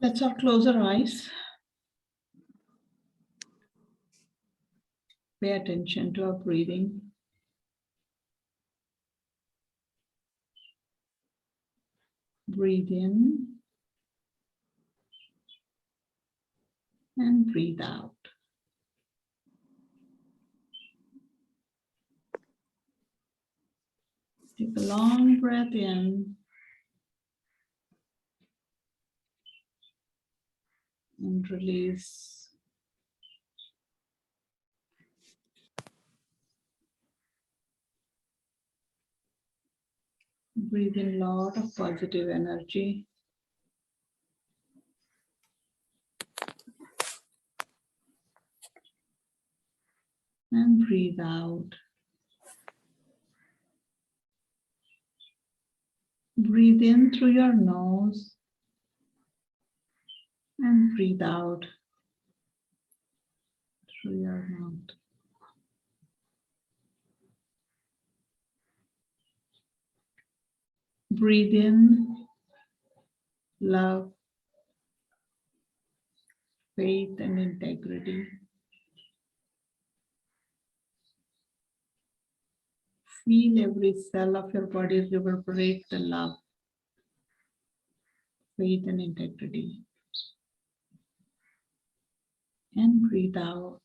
Let's all close our eyes. Pay attention to our breathing. Breathe in and breathe out. Take a long breath in and release. Breathe in a lot of positive energy. And breathe out. Breathe in through your nose and breathe out through your mouth. Breathe in love, faith, and integrity. Feel every cell of your body reverberate the love, faith, and integrity. And breathe out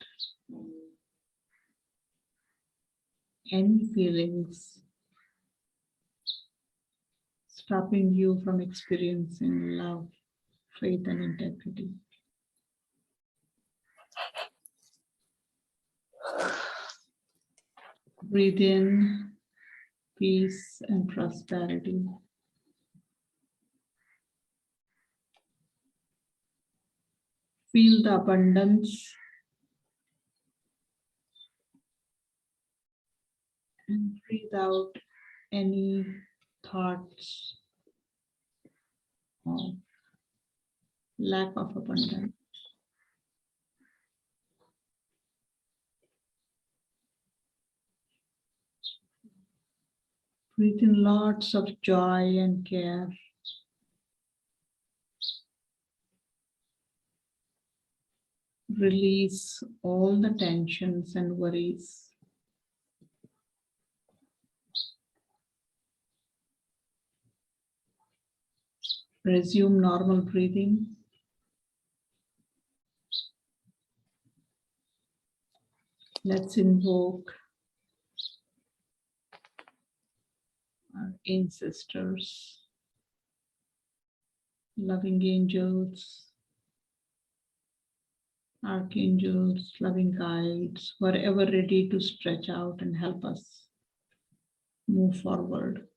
any feelings stopping you from experiencing love, faith, and integrity. Breathe in peace and prosperity. Feel the abundance and breathe out any thoughts of lack of abundance. Breathe in lots of joy and care. Release all the tensions and worries. Resume normal breathing. Let's invoke our ancestors, loving angels, archangels, loving guides, who are ever ready to stretch out and help us move forward.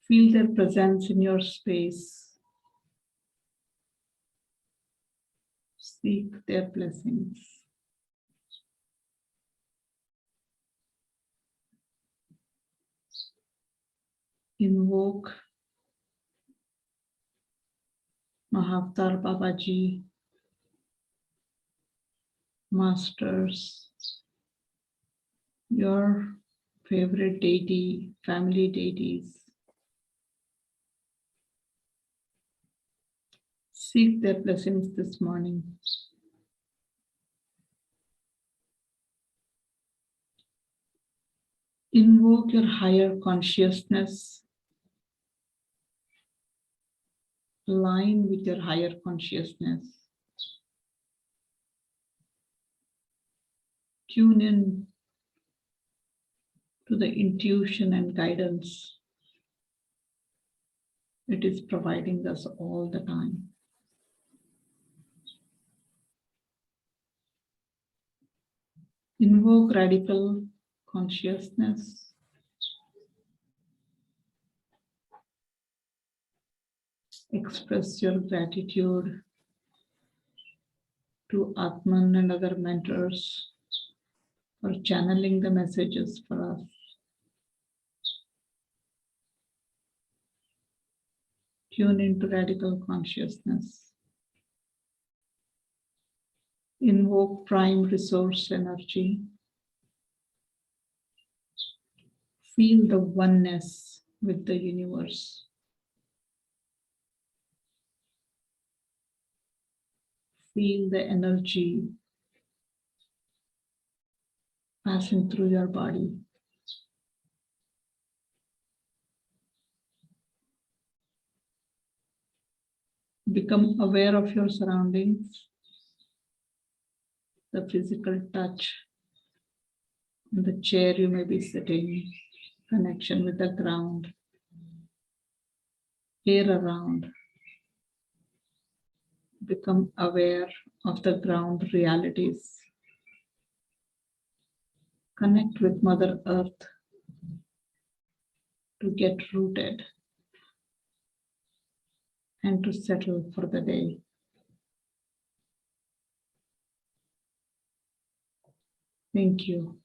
Feel their presence in your space. Seek their blessings. Invoke Mahavatar Babaji, masters, your favorite deity, family deities. Seek their blessings this morning. Invoke your higher consciousness. Align with your higher consciousness. Tune in to the intuition and guidance it is providing us all the time. Invoke radical consciousness. Express your gratitude to Atman and other mentors for channeling the messages for us. Tune into radical consciousness. Invoke prime resource energy. Feel the oneness with the universe. Feel the energy passing through your body. Become aware of your surroundings, the physical touch, the chair you may be sitting, connection with the ground, air around. Become aware of the ground realities. Connect with Mother Earth to get rooted and to settle for the day. Thank you.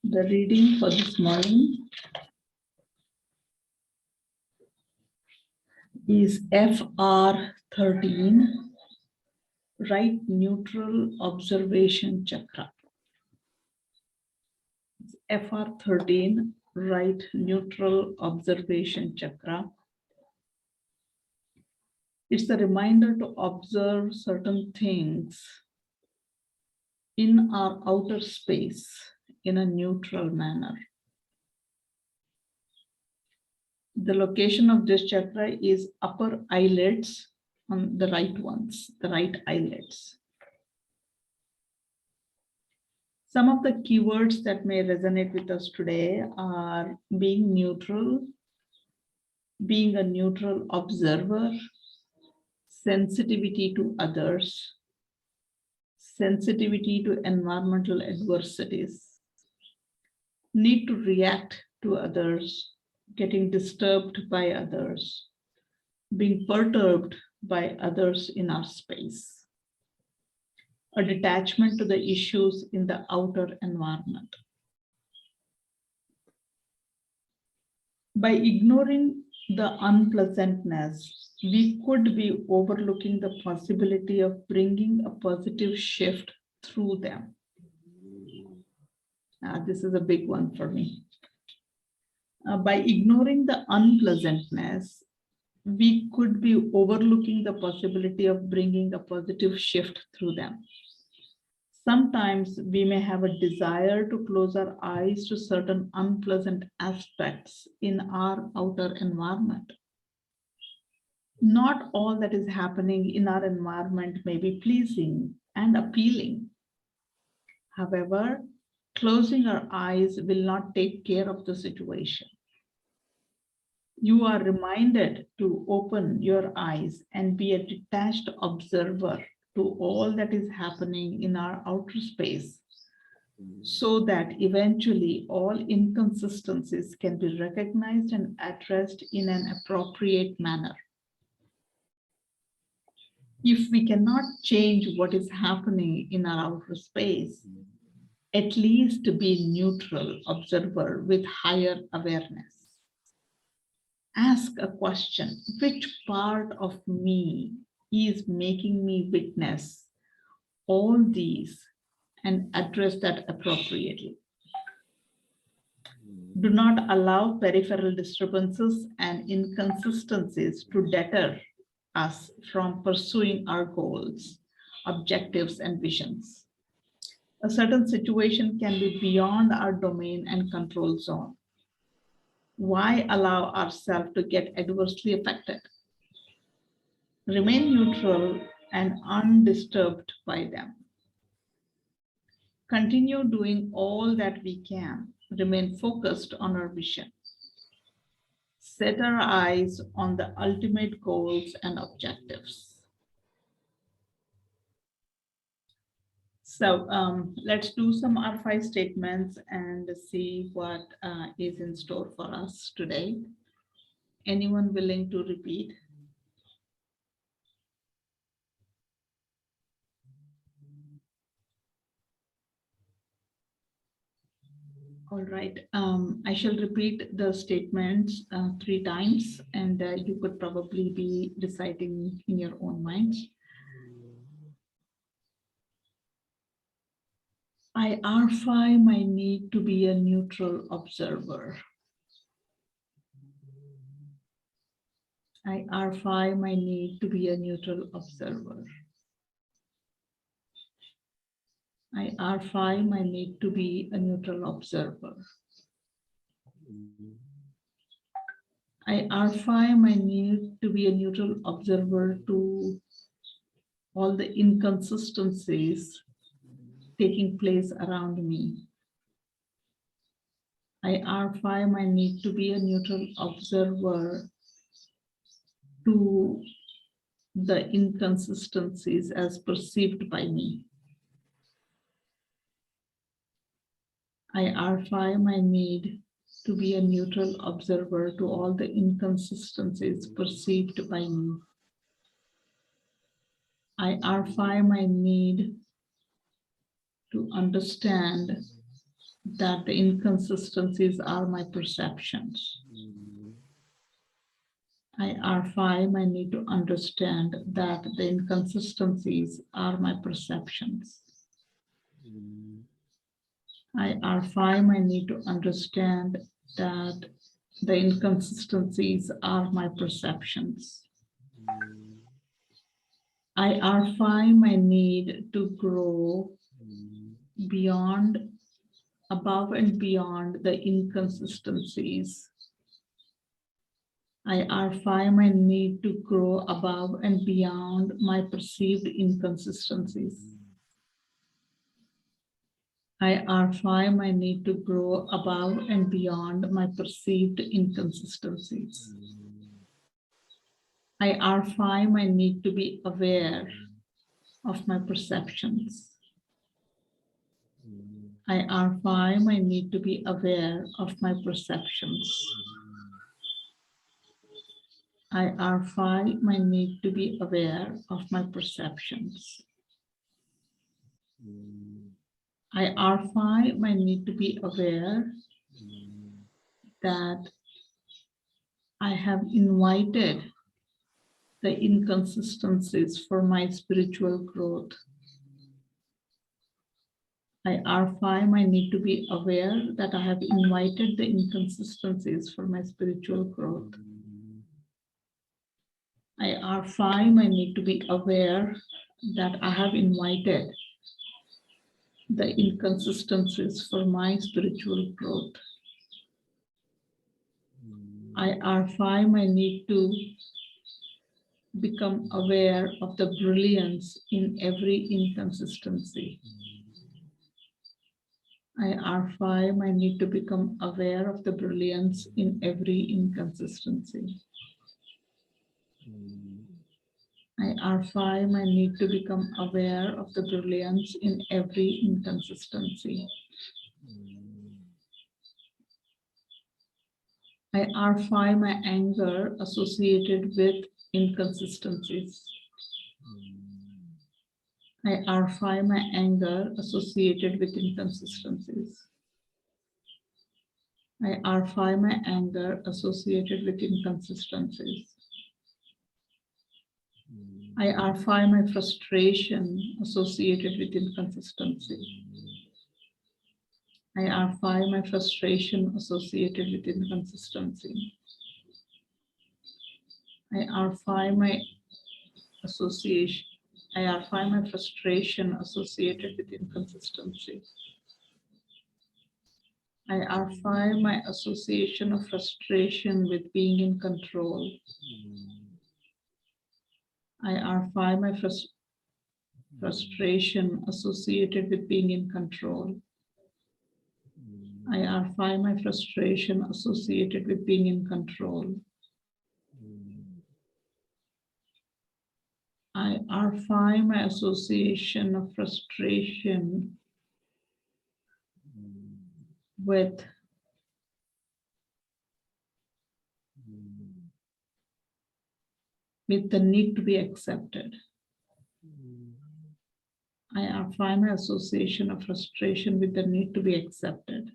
The reading for this morning is FR13, Right Neutral Observation Chakra. FR13, Right Neutral Observation Chakra. It's a reminder to observe certain things in our outer space in a neutral manner. The location of this chakra is upper eyelids, on the right ones, the right eyelids. Some of the keywords that may resonate with us today are being neutral, being a neutral observer, sensitivity to others, sensitivity to environmental adversities, need to react to others, getting disturbed by others, being perturbed by others in our space, a detachment to the issues in the outer environment. By ignoring the unpleasantness, we could be overlooking the possibility of bringing a positive shift through them. This is a big one for me. By ignoring the unpleasantness, we could be overlooking the possibility of bringing a positive shift through them. Sometimes we may have a desire to close our eyes to certain unpleasant aspects in our outer environment. Not all that is happening in our environment may be pleasing and appealing. However, closing our eyes will not take care of the situation. You are reminded to open your eyes and be a detached observer to all that is happening in our outer space, so that eventually all inconsistencies can be recognized and addressed in an appropriate manner. If we cannot change what is happening in our outer space, at least be neutral observer with higher awareness. Ask a question: which part of me is making me witness all these, and address that appropriately. Do not allow peripheral disturbances and inconsistencies to deter us from pursuing our goals, objectives, and visions. A certain situation can be beyond our domain and control zone. Why allow ourselves to get adversely affected? Remain neutral and undisturbed by them. Continue doing all that we can. Remain focused on our vision. Set our eyes on the ultimate goals and objectives. So let's do some R5 statements and see what is in store for us today. Anyone willing to repeat? All right, I shall repeat the statements 3 times, and you could probably be reciting in your own minds. I R5 my need to be a neutral observer. I R5 my need to be a neutral observer. I R5 my need to be a neutral observer. I R5 my need to be a neutral observer to all the inconsistencies taking place around me. I R5 my need to be a neutral observer to the inconsistencies as perceived by me. I R5 my need to be a neutral observer to all the inconsistencies perceived by me. I R5 my need to understand that the inconsistencies are my perceptions. I R5 I need to understand that the inconsistencies are my perceptions. I R5 I need to understand that the inconsistencies are my perceptions. I R5 I need to grow beyond, above and beyond the inconsistencies. I R5 I need to grow above and beyond my perceived inconsistencies. I R5 I need to grow above and beyond my perceived inconsistencies. I R5 I need to be aware of my perceptions. I R5 I need to be aware of my perceptions. I R5 I need to be aware of my perceptions. I R5 I need to be aware that I have invited the inconsistencies for my spiritual growth. I R5 I need to be aware that I have invited the inconsistencies for my spiritual growth. I R5 I need to be aware that I have invited the inconsistencies for my spiritual growth. I R5 I need to become aware of the brilliance in every inconsistency. I R5 I need to become aware of the brilliance in every inconsistency. I R5 I need to become aware of the brilliance in every inconsistency. I R5 my anger associated with inconsistencies. I R5 my anger associated with inconsistencies. I R5 my anger associated with inconsistencies. I R5 my frustration associated with inconsistency. I R5 my frustration associated with inconsistency. I R5 my association. I R5 my frustration associated with inconsistency. I R5 my association of frustration with being in control. I R5 my frustration associated with being in control. I R5 my frustration associated with being in control. I R5 my association of frustration with the need to be accepted. I R5 my association of frustration with the need to be accepted.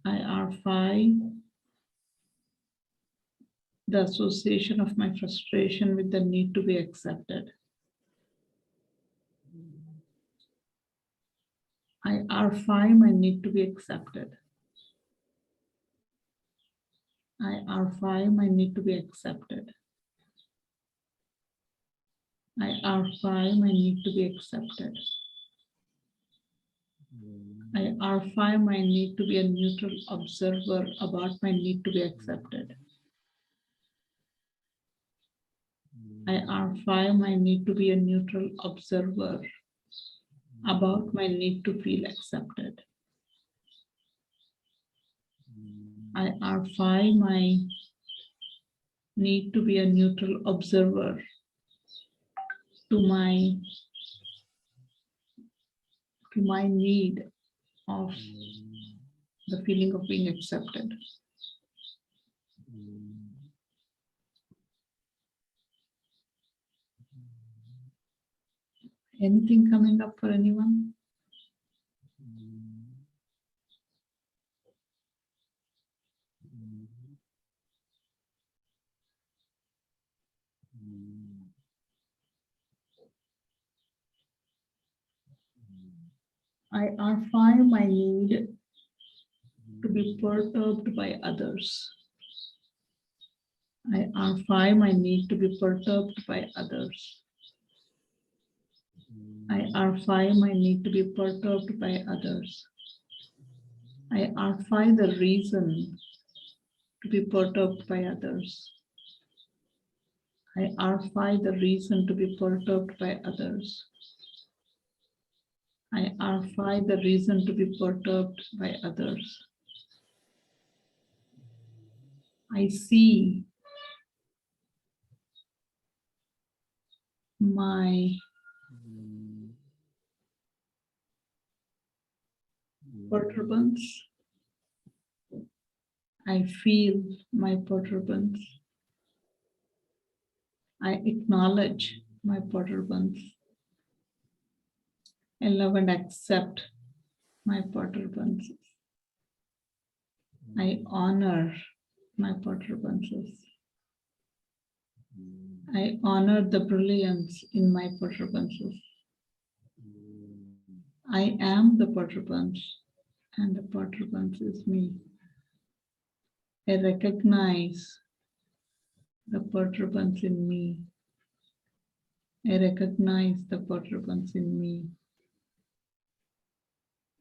I R5 the association of my frustration with the need to be accepted. I R5 my need to be accepted. I R5 might need to be accepted. I R5 might need to be accepted. I R5 might need to be a neutral observer about my need to be accepted. I R5 might need to be a neutral observer about my need to feel accepted. I R5 might need to be a neutral observer to my need of the feeling of being accepted. Anything coming up for anyone? I R5 my need to be perturbed by others. I R5 my need to be perturbed by others. I R5 my need to be perturbed by others. I R5 the reason to be perturbed by others. I R5 the reason to be perturbed by others. I R5 the reason to be perturbed by others. I see my perturbance. I feel my perturbance. I acknowledge my perturbance. I love and accept my perturbances. I honor my perturbances. I honor the brilliance in my perturbances. I am the perturbance, and the perturbance is me. I recognize the perturbance in me. I recognize the perturbance in me.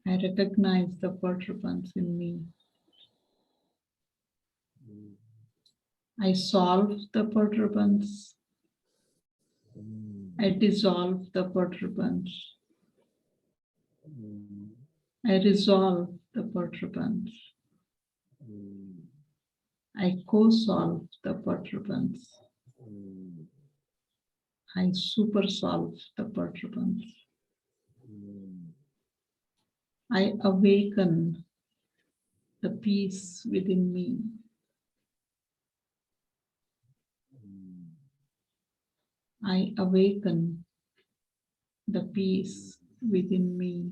I recognize the perturbance in me. I solve the perturbance. I dissolve the perturbance. I resolve the perturbance. I co-solve the perturbance. I super-solve the perturbance. I awaken the peace within me. I awaken the peace within me.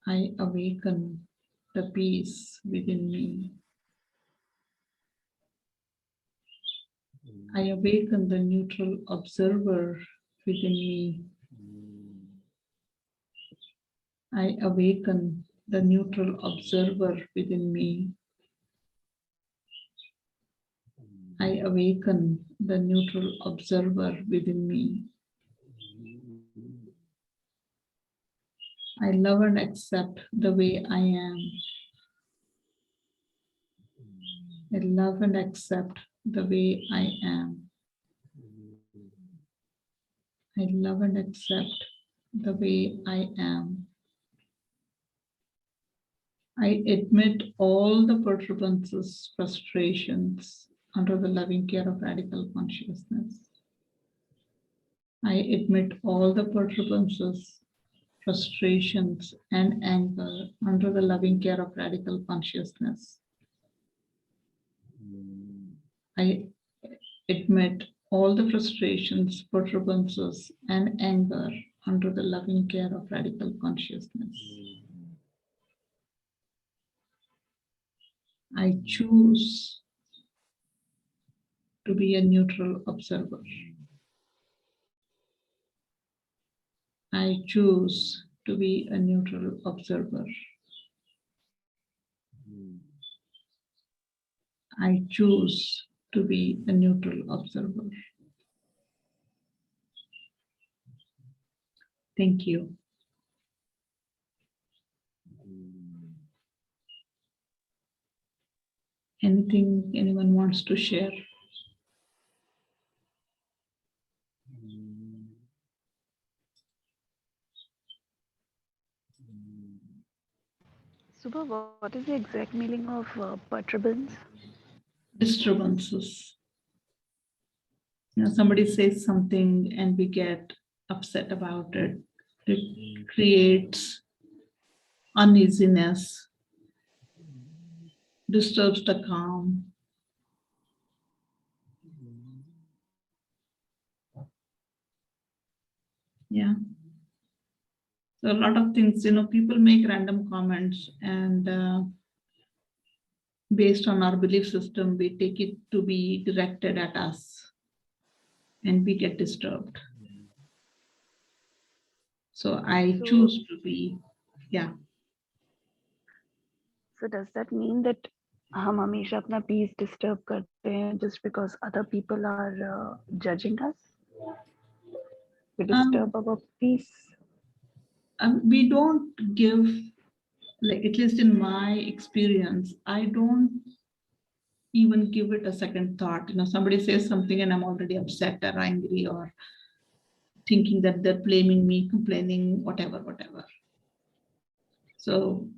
I awaken the peace within me. I awaken the neutral observer within me. I awaken the neutral observer within me. I awaken the neutral observer within me. I love and accept the way I am. I love and accept the way I am. I love and accept the way I am. I admit all the perturbances, frustrations under the loving care of radical consciousness. I admit all the perturbances, frustrations, and anger under the loving care of radical consciousness. I admit all the frustrations, perturbances, and anger under the loving care of radical consciousness. I choose to be a neutral observer. I choose to be a neutral observer. I choose to be a neutral observer. Thank you. Anything anyone wants to share? Subha, what is the exact meaning of perturbance? Disturbances. Somebody says something and we get upset about it. It creates uneasiness, disturbs the calm. Yeah. So a lot of things, people make random comments, and based on our belief system, we take it to be directed at us and we get disturbed. So I So, choose to be, yeah. so does that mean that हम हमेशा अपना peace disturb करते हैं just because other people are judging us? We Um, disturb our peace. we don't give, like, at least in my experience, I don't even give it a second thought. Somebody says something and I'm already upset or angry or thinking that they're blaming me, complaining, whatever. So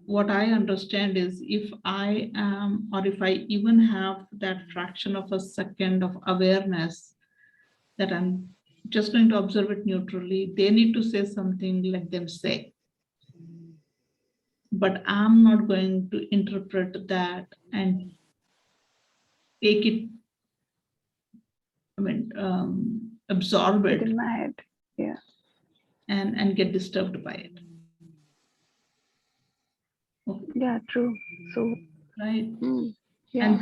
what I understand is, if I am, or if I even have that fraction of a second of awareness that I'm just going to observe it neutrally, they need to say something, let them say. But I'm not going to interpret that and take it, absorb Get it in my head. Yeah. and get disturbed by it. Okay, Yeah, true. So, right? yeah. And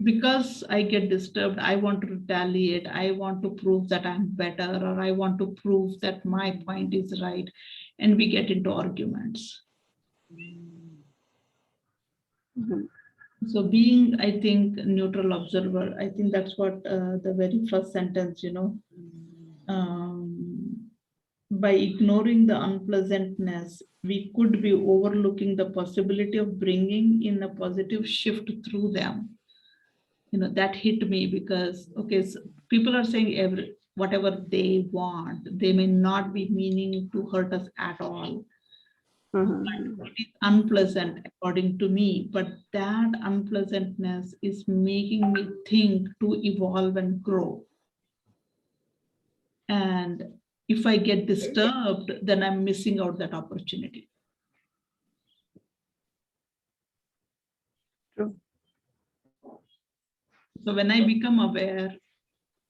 because I get disturbed, I want to retaliate. I want to prove that I'm better, or I want to prove that my point is right. And we get into arguments. Mhm. So being, I think, neutral observer, I think that's what the very first sentence, by ignoring the unpleasantness, we could be overlooking the possibility of bringing in a positive shift through them. That hit me, because, okay, so people are saying whatever they want. They may not be meaning to hurt us at all. Mhm. It is unpleasant according to me, but that unpleasantness is making me think to evolve and grow. And if I get disturbed, then I'm missing out that opportunity. True. So when I become aware,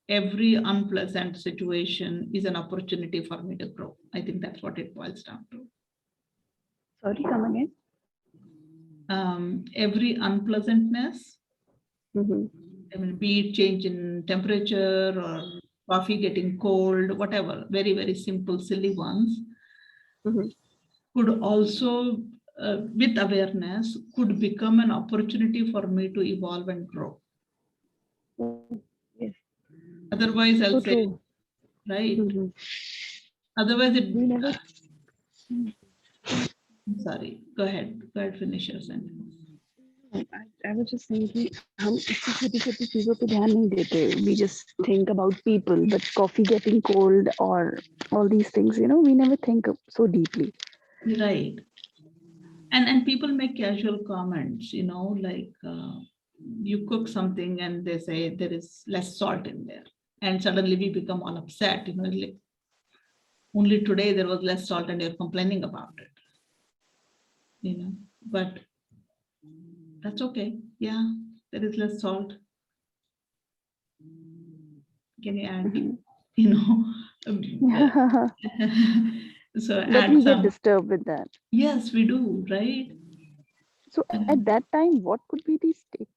every unpleasant situation is an opportunity for me to grow. I think that's what it boils down to. Sorry, come again. Every unpleasantness, Mhm. be it change in temperature or coffee getting cold, whatever, very, very simple, silly ones, Mhm. could also, with awareness, could become an opportunity for me to evolve and grow. Yes. Otherwise, So I'll say, true. right? Mhm. Otherwise, We never. I'm sorry, go ahead, finish your sentence. I was just saying कि हम इसकी छोटी छोटी चीजों पे ध्यान नहीं देते. We just think about people, but coffee getting cold or all these things, we never think so deeply. Right. And people make casual comments, like, you cook something and they say there is less salt in there, and suddenly we become all upset, like, only today there was less salt and you're complaining about it, but that's okay. Yeah, there is less salt. Can you add, Mhm. you know um, uh, so But add we get some. disturbed with that. Yes, we do, right? So at And that time, what could be the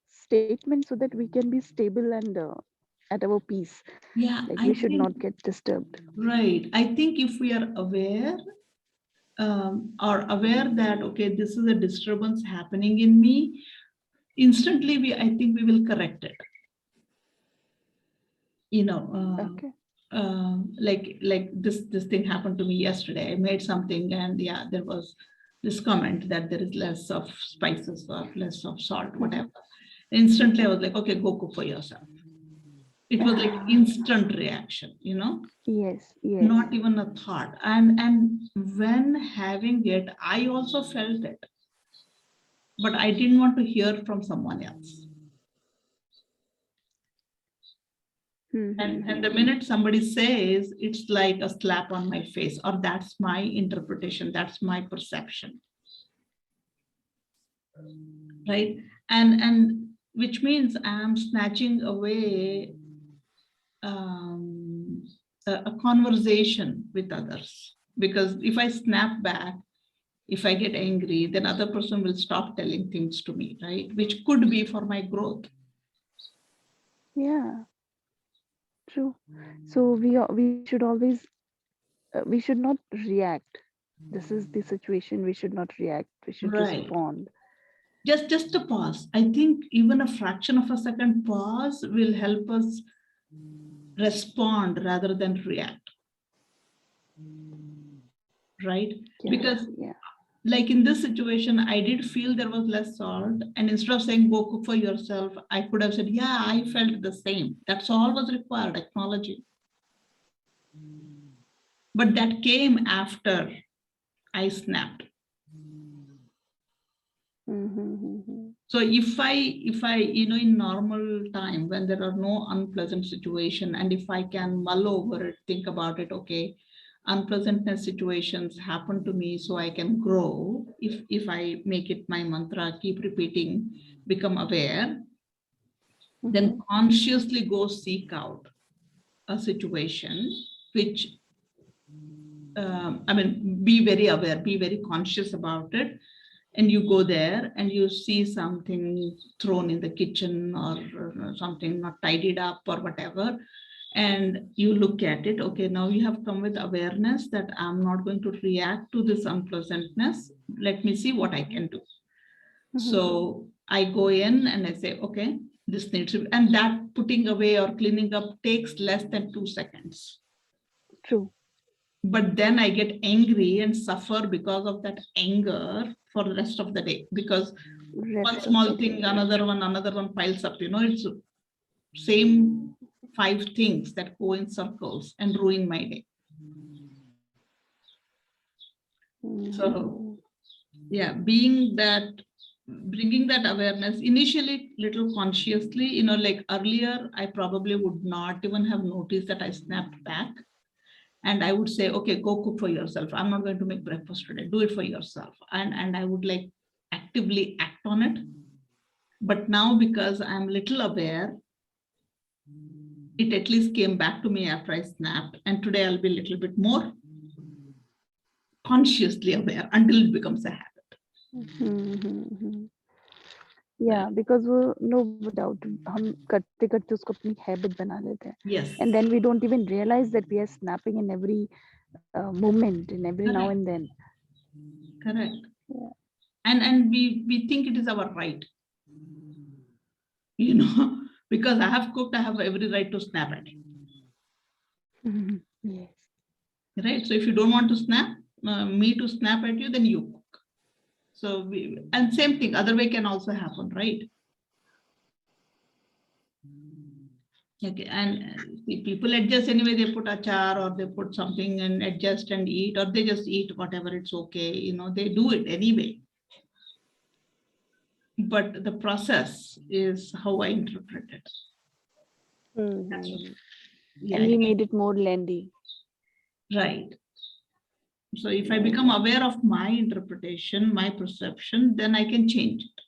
statement so that we can be stable and at our peace? yeah, Like I we should think, not get disturbed. right, I think if we are aware, are aware that, okay, this is a disturbance happening in me, instantly I think we will correct it. Okay. Like this thing happened to me yesterday. I made something, and yeah, there was this comment that there is less of spices or less of salt, whatever. Instantly I was like, okay, go cook for yourself. It was like instant reaction, Yes, yes. not even a thought. And when having it, I also felt it, but I didn't want to hear from someone else. And the minute somebody says, it's like a slap on my face, or that's my interpretation, that's my perception, right? And which means I'm snatching away a conversation with others. Because if I snap back, if I get angry, then other person will stop telling things to me, right? Which could be for my growth. Yeah, true. So we should always we should not react. This is the situation. We should not react. We should Right. respond. Just a pause. I think even a fraction of a second pause will help us respond rather than react. Right? Yeah, Because yeah. like in this situation, I did feel there was less salt. And instead of saying, go cook for yourself, I could have said, yeah, I felt the same. That's all was required, acknowledging. But that came after I snapped. So if I, in normal time, when there are no unpleasant situation, and if I can mull over it, think about it, okay, unpleasantness situations happen to me so I can grow. If I make it my mantra, keep repeating, become aware, then consciously go seek out a situation which, be very aware, be very conscious about it. And you go there and you see something thrown in the kitchen, or something not tidied up or whatever. And you look at it, okay, now you have come with awareness that I'm not going to react to this unpleasantness. Let me see what I can do. So I go in and I say, okay, this needs to, and that putting away or cleaning up takes less than 2 seconds. True. But then I get angry and suffer because of that anger for the rest of the day, because one small thing, another one piles up, it's same 5 things that go in circles and ruin my day. So yeah, bringing that awareness initially little consciously, like earlier, I probably would not even have noticed that I snapped back. And I would say, okay, go cook for yourself. I'm not going to make breakfast today. Do it for yourself. And I would like actively act on it. But now, because I'm little aware, it at least came back to me after I snapped. And today I'll be a little bit more consciously aware until it becomes a habit. Yeah, because वो no doubt हम करते करते उसको अपनी habit बना लेते हैं. Yes. And then we don't even realize that we are snapping in every moment, in every now and then. Correct. Yeah. And we think it is our right, because I have cooked, I have every right to snap at it. Yes. Right. So if you don't want to snap, me to snap at you, then you cook. So and same thing, other way can also happen, right? Okay, and people adjust anyway. They put achar or they put something and adjust and eat, or they just eat whatever. It's okay, they do it anyway. But the process is how I interpret it. Yeah, and we made it more lengthy. Right. So if I become aware of my interpretation, my perception, then I can change it.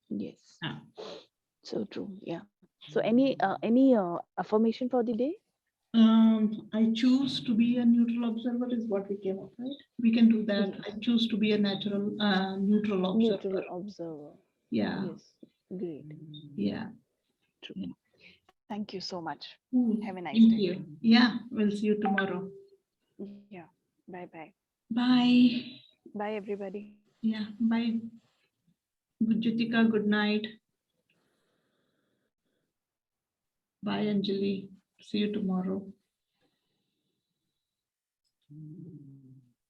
Yes. So true. Yeah. So any affirmation for the day? I choose to be a neutral observer is what we came up, right? We can do that. Yes. I choose to be a neutral observer. Yeah. Yes. Great. Yeah. True. Yeah. Thank you so much. Have a nice day. Thank you. Yeah. We'll see you tomorrow. Yeah. Bye-bye. Bye. Bye, everybody. Yeah, bye. Jutika, good night. Bye, Anjali. See you tomorrow.